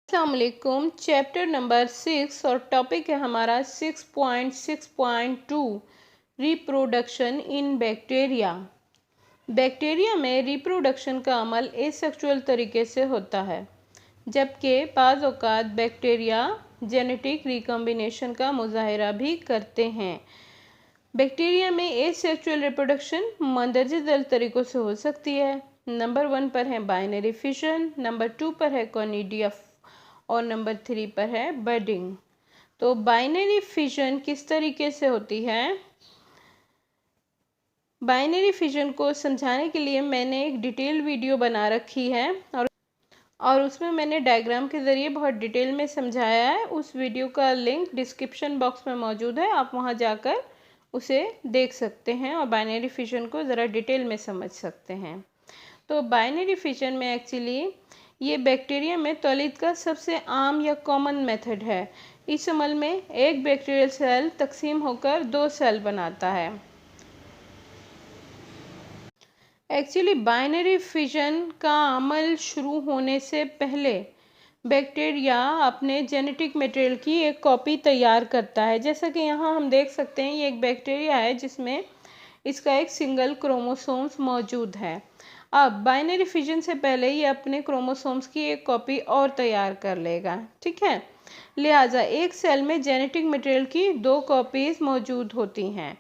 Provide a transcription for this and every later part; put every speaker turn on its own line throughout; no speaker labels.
अस्सलामुअलैकुम। Chapter number 6 और topic है हमारा 6.6.2 रिप्रोडक्शन इन बैक्टीरिया। बैक्टीरिया में रिप्रोडक्शन का अमल एसेक्सुअल तरीके से होता है, जबकि बाज़ औक़ात बैक्टीरिया जेनेटिक रिकॉम्बिनेशन का मुज़ाहरा भी करते हैं। बैक्टीरिया में एसेक्सुअल रिप्रोडक्शन मंदरजा ज़ैल तरीक़ों से हो सकती है। नंबर 1 पर है बाइनरी फिशन, नंबर 2 पर है कॉनिडिया और नंबर 3 पर है बडिंग। तो बाइनरी फिशन किस तरीके से होती है? बाइनरी फिशन को समझाने के लिए मैंने एक डिटेल वीडियो बना रखी है और उसमें मैंने डायग्राम के ज़रिए बहुत डिटेल में समझाया है। उस वीडियो का लिंक डिस्क्रिप्शन बॉक्स में मौजूद है, आप वहां जाकर उसे देख सकते हैं और बाइनरी फिशन को ज़रा डिटेल में समझ सकते हैं। तो बाइनरी फिशन में एक्चुअली ये बैक्टीरिया में तौलीद का सबसे आम या कॉमन मेथड है। इस अमल में एक बैक्टीरियल सेल तकसीम होकर 2 सेल बनाता है। एक्चुअली बाइनरी फिशन का अमल शुरू होने से पहले बैक्टीरिया अपने जेनेटिक मटेरियल की एक कॉपी तैयार करता है। जैसा कि यहाँ हम देख सकते हैं, ये एक बैक्टीरिया है जिसमें इसका एक सिंगल क्रोमोसोम्स मौजूद है। अब बाइनरी फिजन से पहले ये अपने क्रोमोसोम्स की एक कॉपी और तैयार कर लेगा, ठीक है। लिहाजा एक सेल में जेनेटिक मटेरियल की 2 कॉपीज़ मौजूद होती हैं,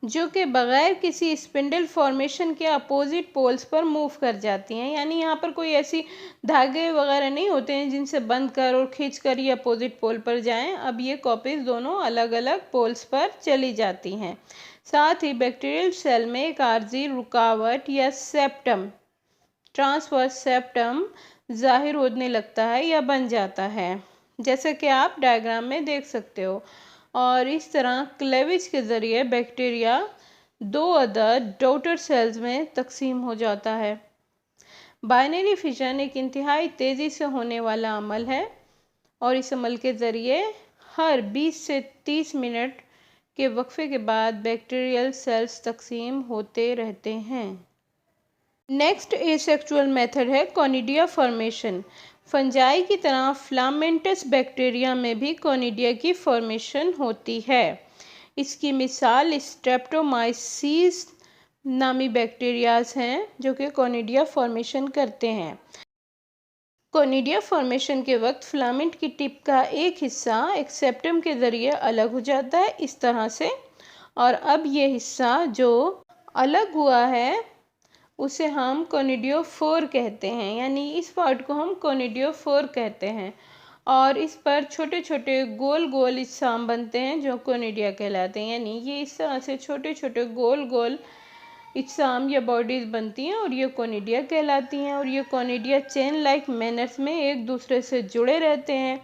जो कि बग़ैर किसी स्पिंडल फॉर्मेशन के अपोजिट पोल्स पर मूव कर जाती हैं। यानी यहाँ पर कोई ऐसी धागे वगैरह नहीं होते हैं जिनसे बंद कर और खींच कर ये अपोजिट पोल पर जाएं। अब ये कॉपीज़ दोनों अलग अलग पोल्स पर चली जाती हैं। साथ ही बैक्टीरियल सेल में एक आर्जी रुकावट या सेप्टम, ट्रांसवर्स सेप्टम जाहिर होने लगता है या बन जाता है, जैसे कि आप डायग्राम में देख सकते हो। और इस तरह क्लेवेज के ज़रिए बैक्टीरिया 2 अदर डॉटर सेल्स में तकसीम हो जाता है। बाइनरी फिशन एक इंतहाई तेज़ी से होने वाला अमल है और इस अमल के ज़रिए हर 20 से 30 मिनट के वक्फे के बाद बैक्टीरियल सेल्स तकसीम होते रहते हैं। नेक्स्ट एसेक्सुअल मेथड है कॉनिडिया फॉर्मेशन। फंजाई की तरह फिलामेंटस बैक्टीरिया में भी कॉनिडिया की फॉर्मेशन होती है। इसकी मिसाल स्ट्रेप्टोमाइसीस नामी बैक्टीरियाज हैं, जो कि कॉनिडिया फॉर्मेशन करते हैं। कॉनिडिया फॉर्मेशन के वक्त फिलामेंट की टिप का एक हिस्सा एक सेप्टम के ज़रिए अलग हो जाता है, इस तरह से। और अब ये हिस्सा जो अलग हुआ है उसे हम कॉनिडियोफोर कहते हैं, यानी इस पार्ट को हम कॉनिडियोफोर कहते हैं। और इस पर छोटे छोटे गोल गोल इज्साम बनते हैं जो कॉनिडिया कहलाते हैं। यानी ये इस तरह से छोटे छोटे गोल गोल इज्साम या बॉडीज़ बनती हैं और ये कॉनिडिया कहलाती हैं। और ये कॉनिडिया चेन लाइक मैनर्स में एक दूसरे से जुड़े रहते हैं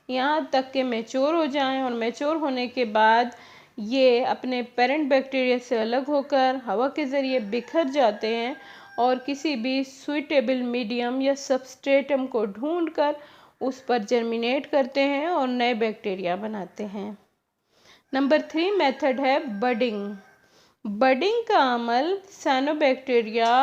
यहाँ तक कि मैच्योर हो जाएं, और मैच्योर होने के बाद ये अपने पेरेंट बैक्टीरिया से अलग होकर हवा के ज़रिए बिखर जाते हैं और किसी भी सुइटेबल मीडियम या सबस्ट्रेटम को ढूंढकर उस पर जर्मिनेट करते हैं और नए बैक्टीरिया बनाते हैं। नंबर 3 मेथड है बडिंग। बडिंग का अमल साइनोबैक्टीरिया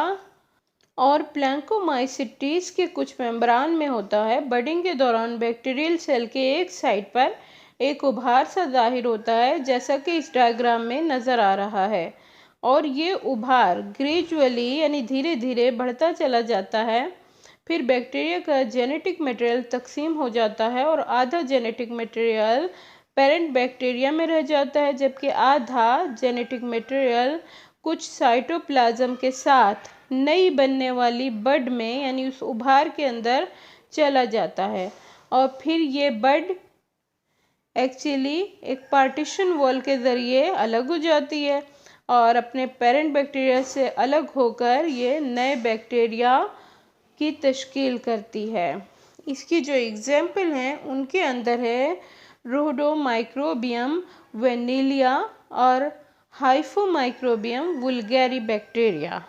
और प्लैंकोमाइसिटीज के कुछ मेम्ब्रान में होता है। बडिंग के दौरान बैक्टीरियल सेल के एक साइड पर एक उभार सा जाहिर होता है, जैसा कि इस डायग्राम में नज़र आ रहा है। और ये उभार ग्रेजुअली यानी धीरे धीरे बढ़ता चला जाता है। फिर बैक्टीरिया का जेनेटिक मटेरियल तकसीम हो जाता है और आधा जेनेटिक मटेरियल पेरेंट बैक्टीरिया में रह जाता है, जबकि आधा जेनेटिक मटेरियल कुछ साइटोप्लाज्म के साथ नई बनने वाली बड में यानी उस उभार के अंदर चला जाता है। और फिर ये बड एक्चुअली एक पार्टीशन वॉल के ज़रिए अलग हो जाती है और अपने पेरेंट बैक्टीरिया से अलग होकर ये नए बैक्टीरिया की तश्कील करती है। इसकी जो एग्जाम्पल हैं उनके अंदर है रोडोमाइक्रोबियम वेनिलिया और हाइफोमाइक्रोबियम वुल्गैरी बैक्टीरिया।